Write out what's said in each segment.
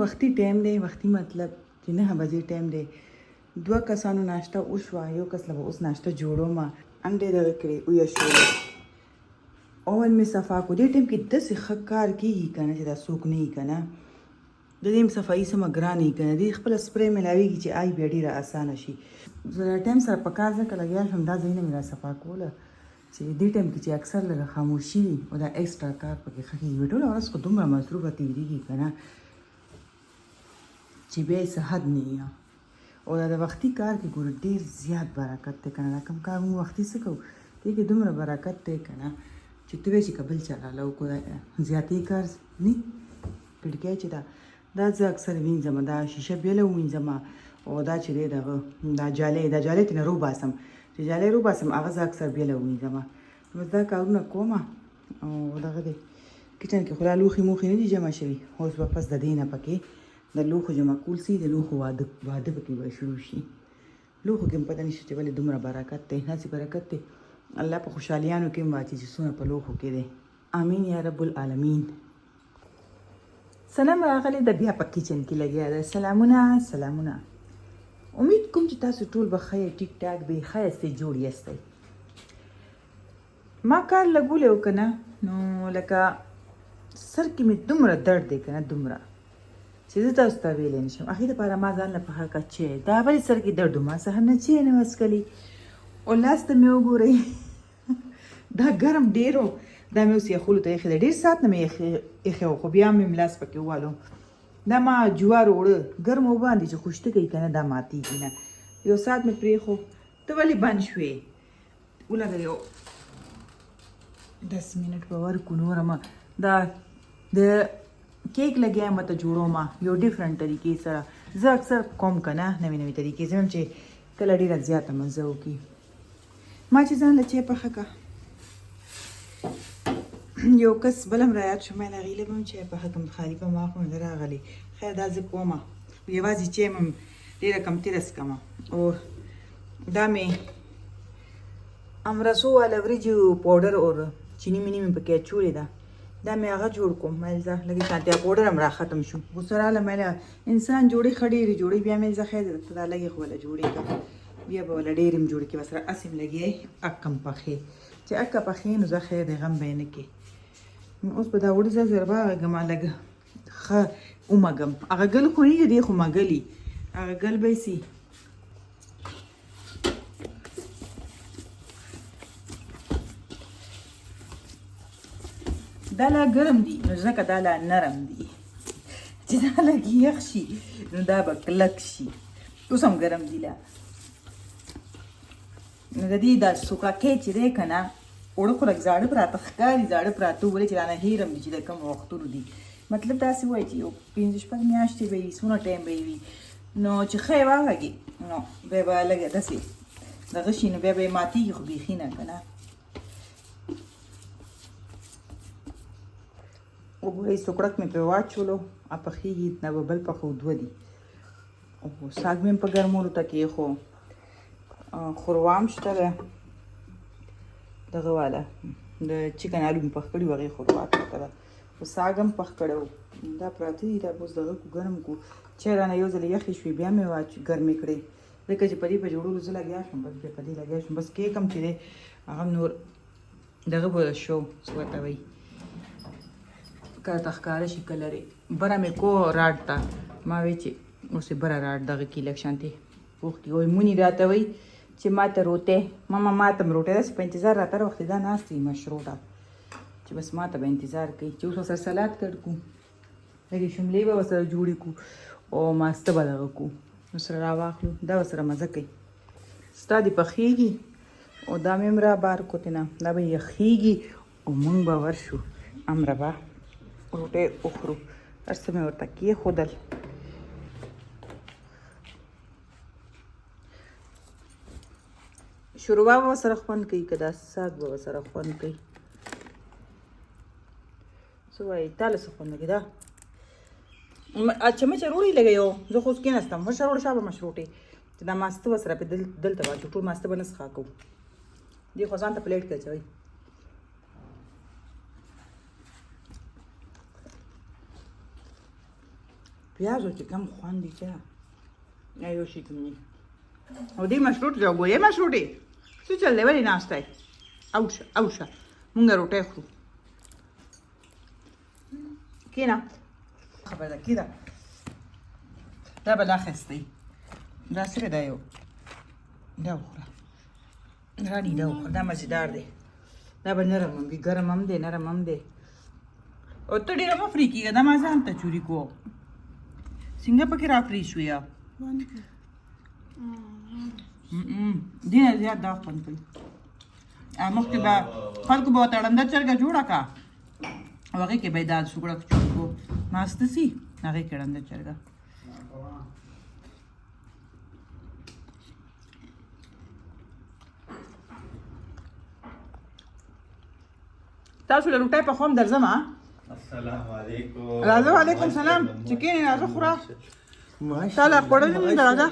وختي ټایم دی، وختي مطلب چې 9 بجې ټایم دی. 2 کسانو ناشته وشوه، یو کس له به اوس ناشته جوړوم. انډې دغه کړې ویشولې، اوون مې صفا کړو. دې ټایم کې داسې ښه کار کېږي که نه چې دا څوک نه وي که نه، د دې صفایي سمه ګرانه وي که نه، دې خپله سپری میلاویږي چې آی بیا ډېره اسانه شي. زه د ټایم سره په کار ځکه لګیا شوم، دا ځایونه مې را صفا کوله چې دې ټایم کې چې اکثر لږه خاموشي وي او دا ایکسټرا کار پکې ښه کېږي. ټوله ورځ خو دومره مصروفه تېرېږي که نه چې بیا یې څه حد نه وي. او دا د وختي کار کې ګوره ډېر زیات برکت دی که نه. دا کوم کار موږ وختي څه کوو، دې کې دومره برکت دی که نه چې ته وایې چې که بل چا راله وکړو. زیاتې کار نه کړکۍ چې دا زه اکثر وینځم، دا شیشه بیله ووینځم او دا چې دی دغه دا جالۍ ترېنه روباسم، چې جالۍ روباسم هغه زه اکثر بیله ووینځم. بس دا کارونه کوم او دغه دی کچن کې خو لا لوښي موښي نه دي جمع شوي. اوس به پس د دې نه پکې د لوښو جمع کول سي، د لوښو واده پکې به شروع شي. لوښو کې هم پته نشته چې ولې دومره برکت دی. داسې برکت دی الله په خوشحالیانو کې هم واچي چې څونه په لوښو کې دی. امین یا رب العالمین. سلام راغلی د بیا په کچن کې لګیا ده. سلامونه. امید کوم چې تاسو ټول به ښه ټیک ټاک به ښه یاستئ، جوړ یاستئ. ما کار لګولی و که نه، نو لکه سر کې مې دومره درد دی که نه، دومره چې زه تاسو ته ویلی نه شم. هغې دپاره ما ځان له پخه کړه چای. دا ولې سر کې درد و، ما سهار نه چای نه وڅښلي. او لاس ته مې وګورئ دا ګرم ډېر و، دا مې اوس یخولو ته ایښی دی. ډېر ساعت نه مې ایښی و، خو بیا مې لاس پکې ووالو. دا ما جوار اوړه ګرم وباندې چې خوشته کوي که نه، دا ماتېږي نه. یو ساعت مې پرېښو. ته ولې بند شوې؟ ولګه یو 10 منټ به ورکړو. نوره ما دا د کیک لګیا یم ته جوړوم یو ډیفرنٹ طریقې سره. زه اکثر کوم که نه نوې طریقې زه هم چې کله ډېره زیاته مزه وکړي. ما چې ځان له چای پخه کړه، یو کس بل هم رایاد شو، ما هغې له به هم چای پخه کړم، خالي به ما خو نه راغلی. خیر دا زه کوم، یوازې چای مې ډېره کمتې رسکم. او دا مې امرسو والا وریجو پاوډر اور چینی مینی مې پکې اچولې ده، دا مې هغه جوړ کوم. مې زه لږې شانتیا پاوډر هم را ختم شو. اوس راله مې انسان جوړې ښه ډېرې جوړې، بیا مې زه خیر درته دا لږې خو وله جوړې کړه، بیا به وله ډېرې هم جوړې کړې. بس را هسې م لګیا اکم پخې چې اکه پخې نو زه خیر دی غم به یې نه کې. اوس به دا وړي زه زر باغږم لږ ښه ومږم. هغه ګل خو نه دی، خو مږلي هغه ګل به یې سي. دا لا ګرم دي نو ځکه دا لا نرم دي، چې دا لږ یخ شي نو دا به کلک شي. اوس هم ګرم دي لا. نو د دې دا سوکاکۍ چې دی که نه، اوړه خو لږ زاړه پراته ښکاري، زاړه پراته ولې چې رانه هېر هم دي چې د کوم وختونو دي. مطلب داسې وایي چې یو 5-6 میاشتې به وي، څونه ټایم به وي، نو چې ښه یې واغږي نو بیا به لږه داسې دغه شي، نو بیا به یې ماتېږي، خو بیخي نه که نه. وګورئ سوکړک مې پرې واچولو، پخېږي نه به بل پخو 2 دي. او ساګ مې هم په ګرمولو ته کېښو. ښوروا هم شته ده دغه والا د چکن آلو مې پخ کړي وو، هغې ښوروا پرته ده. خو ساګ هم پخ کړی و، دا پراته دي. دا به اوس دغه کړو ګرم کړو. چای رانه یو ځل یخې شوې، بیا مې ګرمې کړې ځکه چې په دې په جوړولو زه لګیا شوم. بس بیا په دې لګیا شوم. بس کیک هم چې دی هغه نور دغه به شو څه ورته وایي کله ته ښکاره شي کلرې. بره مې کو راډ ته، ما وی چې اوس یې بره راډ دغه کې لږ شانتې پوخ کړي. وایي مونی راته وایي چې ما ته روټۍ، ما ته هم روټۍ داسې په انتظار راته هر وخت دا ناست وي مشروطه چې بس ما ته به انتظار کوي چې اوس ورسره سلاد کټ کړو، لږې شملې به ورسره جوړې کړو او ماسته به دغه کړو، ورسره راواخلو، دا ورسره مزه کوي. ستا دې پخېږي او دا مې هم را بار کړو تېنه، دا به یخېږي او مونږ به ورشو امربا روټۍ وخورو. هر څه مې ورته کېښودل. شوروا به ورسره خوند کوي که دا ساګ به ورسره خوند کوي. څه وایي تا له څه خوند کوي دا چمچه روړی لږه یو، زه خو اوس کېناستم مشره روړ شابه مشروټې چې دا ماسته ورسره پې دلته واچو، ټول ماسته به نه څښا کوو. دې خو ځان ته پلیټ کې اچوئ. پیازو چې کم خوند دي چا یو شي کوم نه او دې مشروط جوړو یې مشروطي څه چل دی ولې ناشته اوشه مونږ روټۍ خورو کینا خبر ده کیدا دا به دا خسته دا سره دا یو دا وخوره رانی دا وخوره دا مزیدار دی دا به نرم هم وي ګرم هم دی نرم هم دی او ته ډېره مه فري کېږه دا ما ځان ته چوري کو څنګه پکې را فري شوې دې نه زیات دا خوند کوي مخکې به خلکو به ورته ړنده چرګه جوړه کړه او هغې کې به یې دا سوکړک چور کو ناسته سي هغې کې ړنده چرګه تاسو له روټۍ پخوم درځم السلام علیکم راځه وعلیکم سلام چې کېنې راځه خوره تا لا خوړلې نه ده راځه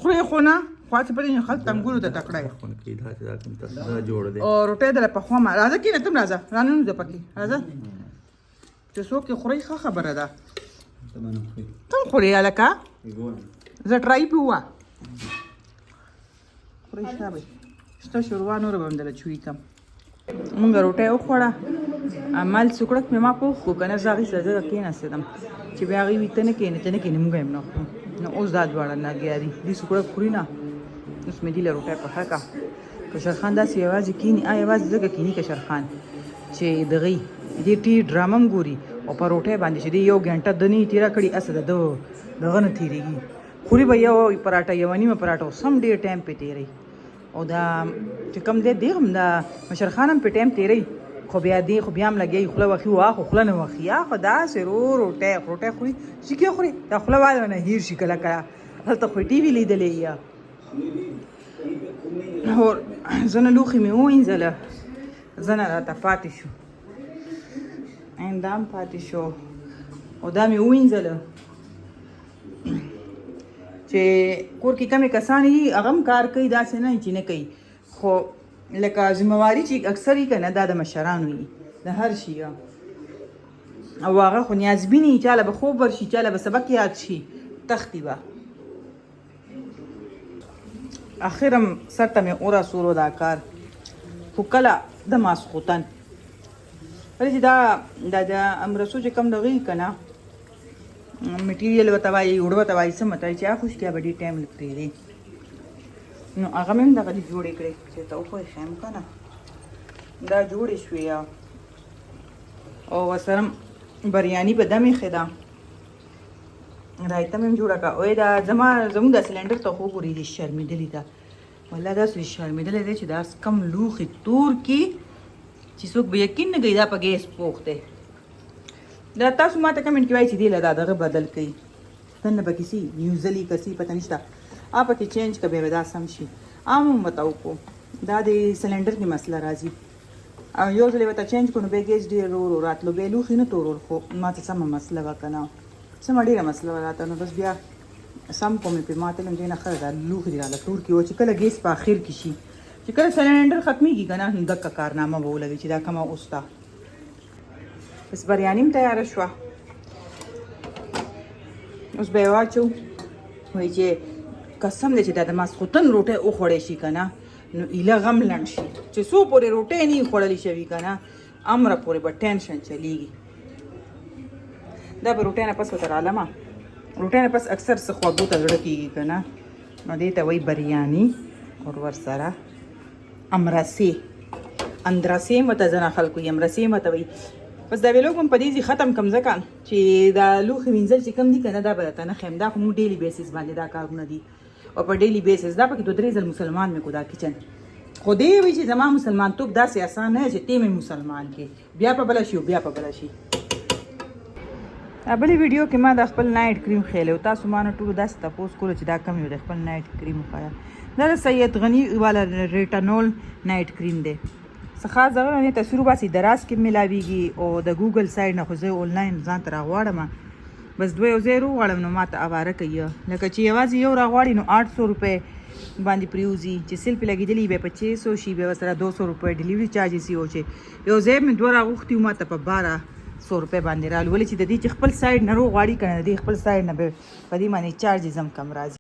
خورې خو نه خوا چې پرې خلک تنګولو ته تکړه یې او روټۍ دله پخوم راځه کېنه ته هم راځه راننوځه پکې راځه چې څوک یې خورئ ښه خبره ده ته هم خورې هلکه زه ټرای پې ووه خورئ شته به شته شوروا نوره به هم دله چوي کم مونږ روټۍ وخوړه عمل سوکړک مې ما پوخ کړو که نه زه هغې سره زه کېناستېدم چې بیا هغې وي ته نه کښېنې ته نه کښېنې مونږ هم نه خورو نو اوس دا دواړه لګیا دي دې سوکړک خوري نه اوس مې دې له روټۍ پخه کړه کشرخان داسې یوازې کښېني یوازې ځکه کښېني کشرخان چې دغې دې ټي ډرامه هم ګوري او په روټۍ باندې چې دې یو ګنټه د نه یې تېره کړي هسې د دغه نه تېرېږي خوري به یو پراټه یوه نیمه پراټه اوس هم ډېر ټایم پې تېروي او دا چې کوم دی هم دا مشرخان هم په ټایم تېروي خو بیا دی خو بیا هم لګیا خوله وخي واخو خوله نه وخي خو داسې روټۍ خوري شیکې خوري دا خوله واله نه هیر شي کله کله هلته خو ټي وي لیدلی یا زه نه لوښي مې ووینځله زه نه راته پاتې شو دا هم پاتې شو او دا مې ووینځله چې کور کې کمې کسان دي هغه هم کار کوي داسې نه چې نه کوي خو لکه ذمهواري چې اکثر یې که نه دا د مشرانو وي د هر شي او هغه خو نیازبین وي چاله به خوب ورشي چاله به سبق یاد شي تختي به اخر هم سر ته مې ورسولو دا کار خو کله د ماسخوتن ولې چې دا د امرسو چې کوم دغه که نه مټیریل ورته وایي اوړه ورته وایي څه مته چې هغه خوشکیا به ډېر ټایم پرېږدي نو هغه مې هم دغه دې جوړې کړې چې ته وخوښیم که نه دا جوړې شوې او ورسره بریاني به دم ایښې ده رایته مې هم جوړه کړه وایي دا زموږ دا سلنډر ته خو ګورې دې شرمېدلې ده والله داسې شرمېدلی دی چې داس کم لوښي تور کې چې څوک به یقین نه کوي دا په ګیس پوخ دی دا تاسو ما ته کمنټ کې وایي چې دې له دا دغه بدل کوي دننه به کسي نیوزلي کسي پته نشته پکې چینج که بیا به دا سم شي هم ورته وکړو دا د سلنډر کې مسله راځي او یو ځل یې ورته چینج کړو نو بیا ګیس ډېر ورو راتلو بیا لوښي نه تورول خو ما ته سمه مسله وه که نه سمه ډېره مسله وه راته نو بس بیا سم کوم پې ما ته لم دې نه ښه دا لوښي دې راله تور کړي و چې کله ګیس په اخر کې شي چې کله سلنډر ختمېږي که نه نو دقه کارنامه به ولګي چې دا کومه اوس ده بس بریاني هم تیاره شوه اوس به یې واچو وایي چې قسم دی چې دا د ماسخوتن روټۍ وخوړی شي که نه نو ایله غم لنډ شي چې څو پورې روټۍ نه وي خوړلی شوي که نه امره پورې به ټینشن چلیږي دا به روټۍ نه پس ورته رالمه روټۍ نه پس اکثر څه خوږو ته زړه کېږي که نه نو دې ته وایي بریاني اور ورسره امرسې اندرسې هم ورته ځنه خلکو وي امرسې هم ورته وایي بس دا ویلوګ هم په دې ځي ختم کم ځکه چې دا لوښي وینځل چې کم دي که نه دا به درته نه ښیم دا خو موږ ډیلی بیسس باندې دا کارونه دي او په ډیلی بیسس دا پکې 2-3 ځل مسلمان مې کو دا کچن خو دې وایي چې زما مسلمانتوب داسې اسان نه چې تی مې مسلمان کې بیا په بله شي او بیا په بله شي بلې ویډیو کې ما د خپل نایټ کریم خیلی او تاسو ما نه ټولو داسې تپوس کولو چې دا کم یو د خپل نایټ کریم وښایه دا د سید غني والا ریټانول نایټ کریم دی څه خاص دغه نه تصویر وباسي دراز کې ملاویږي او د ګوګل سایډ نه خو زه آنلاین ځان ته راغواړم بس دوه یو ځای وغواړم نو ما ته اواره کوي لکه چې یوازې یو راغواړي نو 800 روپۍ باندې پریوزي چې سیل پې لګېدلي بیا 500 شي بیا ورسره 200 روپۍ ډلیوري چارجز یې و چې یو ځای مې دوه راغوښتي ما ته په 12 100 روپۍ باندې رالو ولې چې د دې چې خپل سایډ نه روغواړي که نه د دې خپل سایډ نه به په دې باندې چارجز هم کم راځي